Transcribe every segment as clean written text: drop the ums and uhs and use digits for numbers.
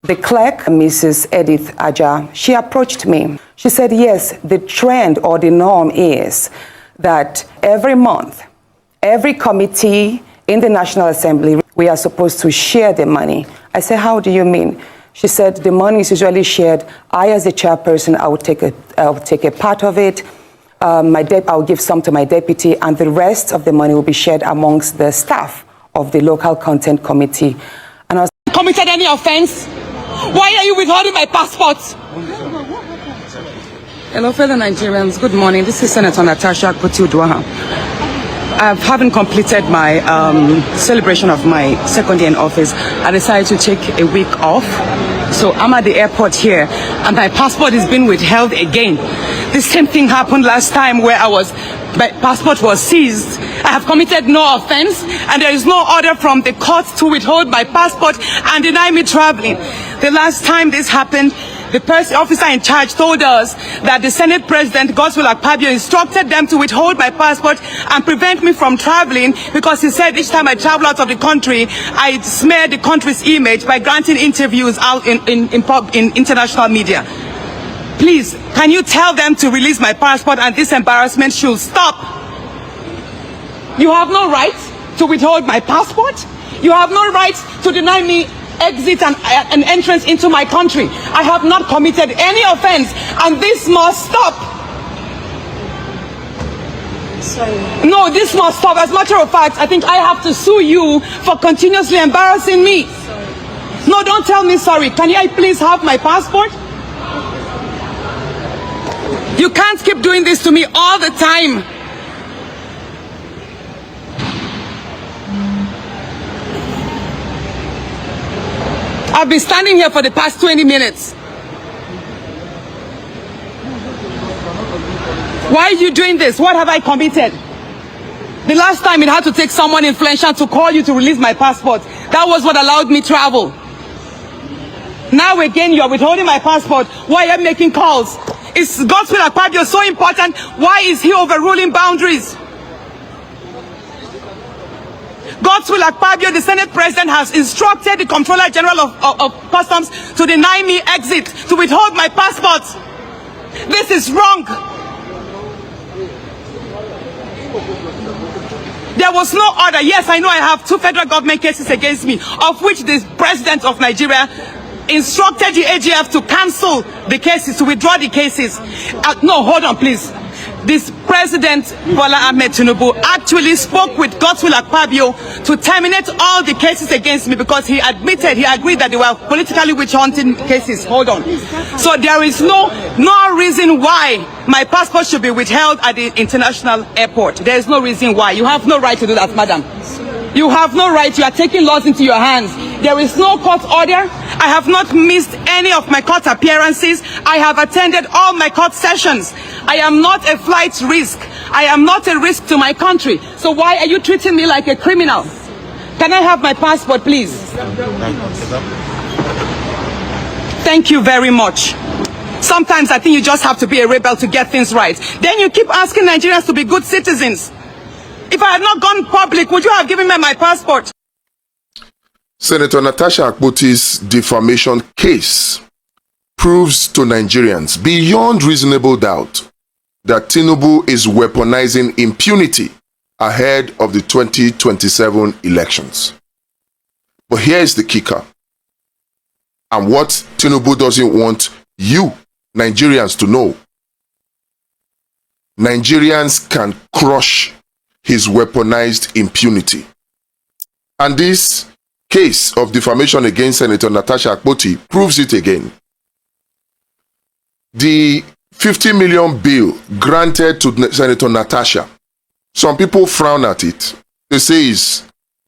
The clerk, Mrs. Edith Aja, she approached me. She said, yes, the trend or the norm is that every month, every committee in the National Assembly, we are supposed to share the money. I said, how do you mean? She said, the money is usually shared. I, as the chairperson, I'll take a part of it. I'll give some to my deputy, and the rest of the money will be shared amongst the staff of the local content committee. And I was committed any offense? Why are you withholding my passport? Hello, fellow Nigerians. Good morning. This is Senator Natasha Akpoti-Uduaghan. I haven't completed my celebration of my second year in office. I decided to take a week off. So I'm at the airport here, and my passport is being withheld again. The same thing happened last time where my passport was seized. I have committed no offense, and there is no order from the court to withhold my passport and deny me traveling. The last time this happened, the officer in charge told us that the Senate President Godswill Akpabio instructed them to withhold my passport and prevent me from traveling because he said each time I travel out of the country, I smear the country's image by granting interviews out in international media. Please, can you tell them to release my passport and this embarrassment should stop? You have no right to withhold my passport. You have no right to deny me exit and entrance into my country. I have not committed any offense, and this must stop. Sorry. No, this must stop. As a matter of fact, I think I have to sue you for continuously embarrassing me. Sorry. No, don't tell me sorry. Can I please have my passport? You can't keep doing this to me all the time. I've been standing here for the past 20 minutes. Why are you doing this? What have I committed? The last time it had to take someone influential to call you to release my passport. That was what allowed me travel. Now again, you're withholding my passport. Why are you making calls? Is Godswill Akpabio so important? Why is he overruling boundaries? Godswill Akpabio, the Senate President, has instructed the Comptroller General of Customs to deny me exit, to withhold my passport. This is wrong. There was no order. Yes, I know I have 2 federal government cases against me, of which the President of Nigeria instructed the AGF to cancel the cases, to withdraw the cases. No, hold on, please. This President Bola Ahmed Tinubu actually spoke with Godswill Akpabio to terminate all the cases against me because he agreed that they were politically witch-hunting cases. Hold on. So there is no reason why my passport should be withheld at the international airport. There is no reason why. You have no right to do that, madam. You have no right. You are taking laws into your hands. There is no court order. I have not missed any of my court appearances. I have attended all my court sessions. I am not a flight risk. I am not a risk to my country. So why are you treating me like a criminal? Can I have my passport, please? Thank you very much. Sometimes I think you just have to be a rebel to get things right. Then you keep asking Nigerians to be good citizens. If I had not gone public, would you have given me my passport? Senator Natasha Akpoti's defamation case proves to Nigerians beyond reasonable doubt that Tinubu is weaponizing impunity ahead of the 2027 elections. But here is the kicker. And what Tinubu doesn't want you, Nigerians, to know. Nigerians can crush his weaponized impunity. And this case of defamation against Senator Natasha Akpoti proves it again. The 50 million bill granted to Senator Natasha, some people frown at it. They say it's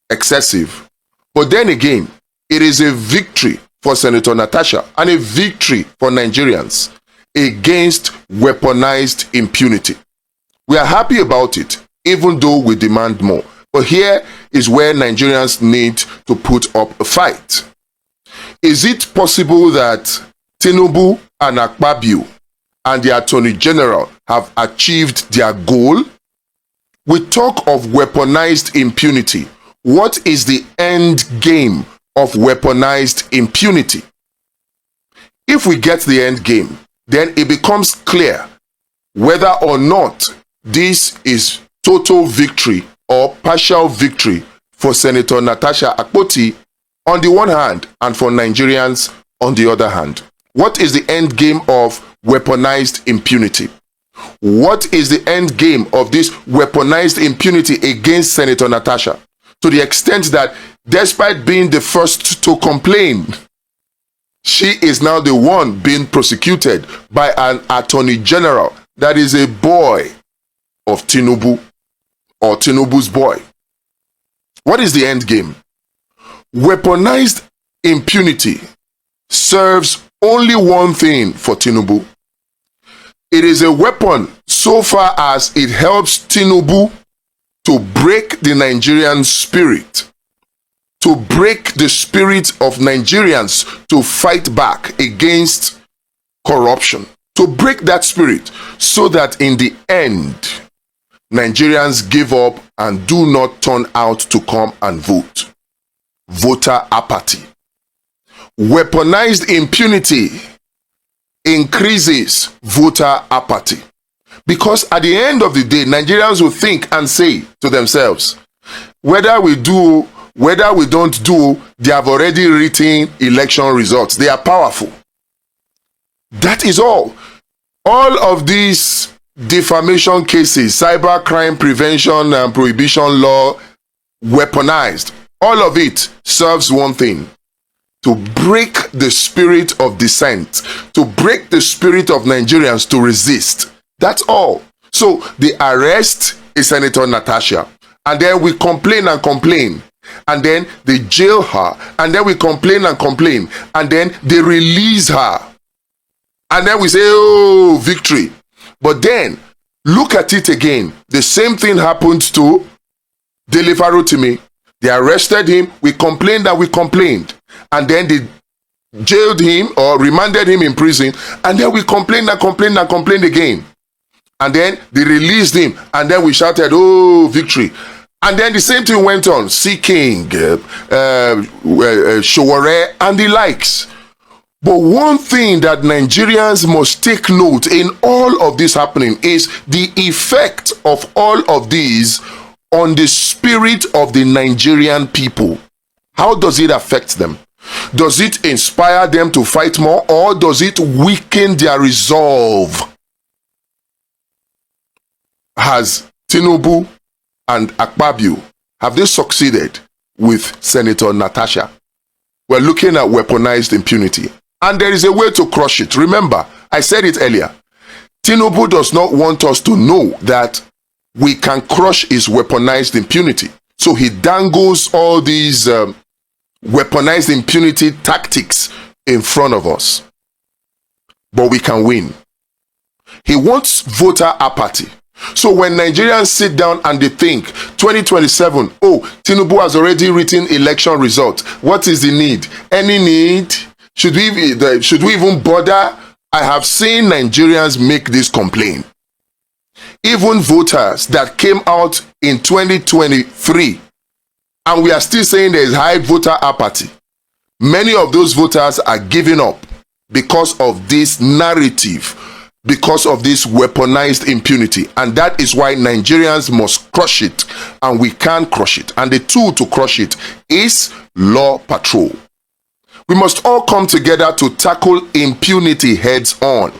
excessive. But then again, it is a victory for Senator Natasha and a victory for Nigerians against weaponized impunity. We are happy about it, even though we demand more. But here is where Nigerians need to put up a fight. Is it possible that Tinubu and Akpabio and the Attorney General have achieved their goal? We talk of weaponized impunity. What is the end game of weaponized impunity? if we get the end game, then it becomes clear whether or not this is total victory or partial victory for Senator Natasha Akpoti on the one hand and for Nigerians on the other hand. What is the end game of weaponized impunity? What is the end game of this weaponized impunity against Senator Natasha? To the extent that despite being the first to complain, she is now the one being prosecuted by an attorney general that is a boy of Tinubu or Tinubu's boy. What is the end game? Weaponized impunity serves only one thing for Tinubu. It is a weapon so far as it helps Tinubu to break the Nigerian spirit, to break the spirit of Nigerians to fight back against corruption, to break that spirit so that in the end, Nigerians give up and do not turn out to come and vote. Voter apathy. Weaponized impunity increases voter apathy. Because at the end of the day, Nigerians will think and say to themselves, whether we do, whether we don't do, they have already written election results. They are powerful. That is all. All of these defamation cases, cyber crime prevention and prohibition law, weaponized, all of it serves one thing: to break the spirit of dissent, to break the spirit of Nigerians to resist. That's all. So the arrest is Senator Natasha, and then we complain and complain, and then they jail her, and then we complain and complain, and then they release her, and then we say, oh, victory. But then look at it again. The same thing happened to Dele Farotimi. They arrested him. We complained that we complained, and then they jailed him or remanded him in prison, and then we complained and complained and complained again. And then they released him, and then we shouted, oh, victory. And then the same thing went on, Seeking, Showore, and the likes. But one thing that Nigerians must take note in all of this happening is the effect of all of these on the spirit of the Nigerian people. How does it affect them? Does it inspire them to fight more, or does it weaken their resolve? Has Tinubu and Akpabio, have they succeeded with Senator Natasha? We're looking at weaponized impunity, and there is a way to crush it. Remember, I said it earlier. Tinubu does not want us to know that we can crush his weaponized impunity. So he dangles all these weaponized impunity tactics in front of us. But we can win. He wants voter apathy. So when Nigerians sit down and they think 2027, oh, Tinubu has already written election results. What is the need? Any need? Should we even bother? I have seen Nigerians make this complaint. Even voters that came out in 2023, and we are still saying there is high voter apathy. Many of those voters are giving up because of this narrative, because of this weaponized impunity. And that is why Nigerians must crush it, and we can crush it. And the tool to crush it is law patrol. We must all come together to tackle impunity heads on.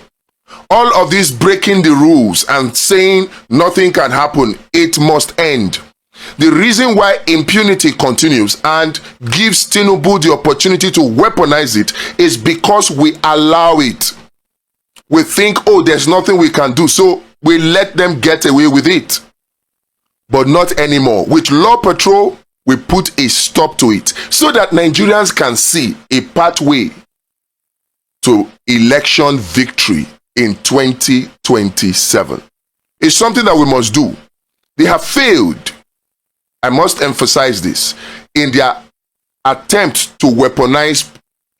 All of this breaking the rules and saying nothing can happen, it must end. The reason why impunity continues and gives Tinubu the opportunity to weaponize it is because we allow it. We think, oh, there's nothing we can do, so we let them get away with it. But not anymore. With Law Patrol, we put a stop to it so that Nigerians can see a pathway to election victory in 2027. It's something that we must do. They have failed, I must emphasize this, in their attempt to weaponize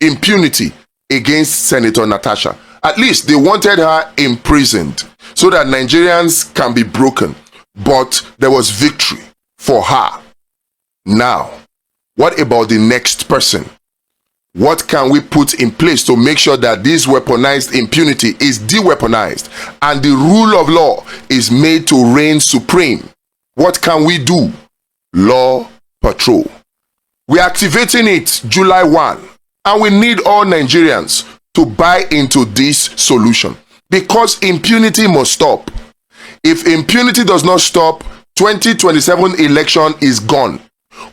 impunity against Senator Natasha. At least they wanted her imprisoned so that Nigerians can be broken. But there was victory for her. Now, what about the next person? What can we put in place to make sure that this weaponized impunity is de-weaponized and the rule of law is made to reign supreme? What can we do? Law Patrol. We're activating it July 1, and we need all Nigerians to buy into this solution because impunity must stop. If impunity does not stop, 2027 election is gone.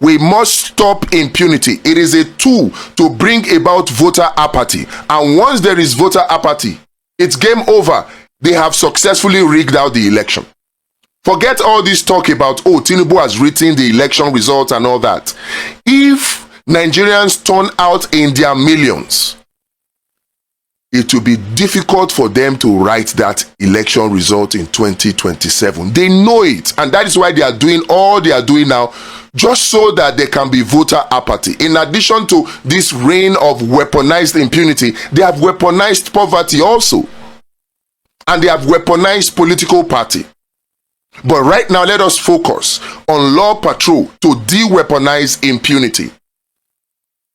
We must stop impunity. It is a tool to bring about voter apathy. And once there is voter apathy, it's game over. They have successfully rigged out the election. Forget all this talk about, oh, Tinubu has written the election results and all that. If Nigerians turn out in their millions, it will be difficult for them to write that election result in 2027. They know it. And that is why they are doing all they are doing now, just so that there can be voter apathy. In addition to this reign of weaponized impunity, they have weaponized poverty also. And they have weaponized political party. But right now, let us focus on Law Patrol to de-weaponize impunity.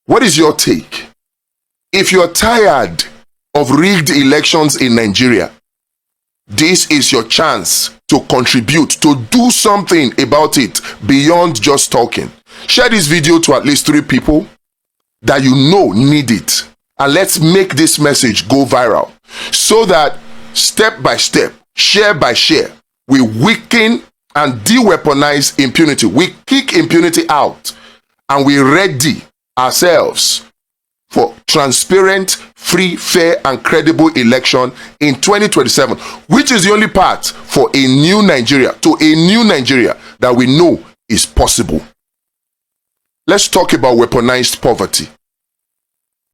What is your take? If you're tired of rigged elections in Nigeria, this is your chance to contribute, to do something about it beyond just talking. Share this video to at least 3 people that you know need it. And let's make this message go viral so that step by step, share by share, we weaken and de-weaponize impunity. We kick impunity out and we ready ourselves for transparent, free, fair, and credible election in 2027, which is the only path for a new Nigeria, to a new Nigeria that we know is possible. Let's talk about weaponized poverty.